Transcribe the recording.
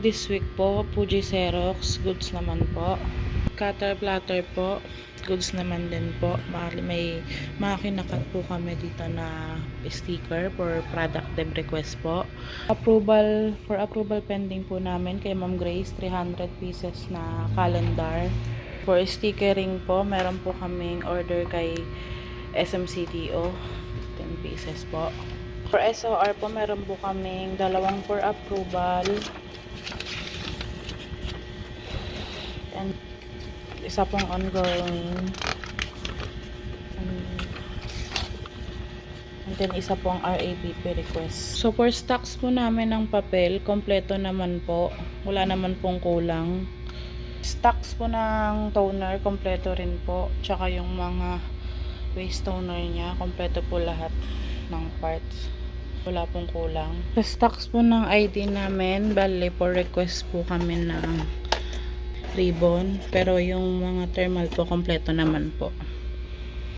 This week po, Fuji Xerox, goods naman po. Cutter platter po, goods naman din po. May mga kinakat po kami dito na sticker for product dev request po. For approval pending po namin kay Ma'am Grace, 300 pieces na calendar. For stickering po, meron po kaming order kay SMCTO, 10 pieces po. For SOR po, meron po kaming dalawang for approval. And isa pong ongoing. And then isa pong RAPP request. So for stocks po namin ng papel, kompleto naman po. Wala naman pong kulang. Stocks po ng toner, kompleto rin po. Tsaka yung mga waste toner niya, kompleto po lahat ng parts. Wala pong kulang. Sa stocks po ng ID namin, bali po request po kami ng ribbon. Pero yung mga thermal po, kompleto naman po.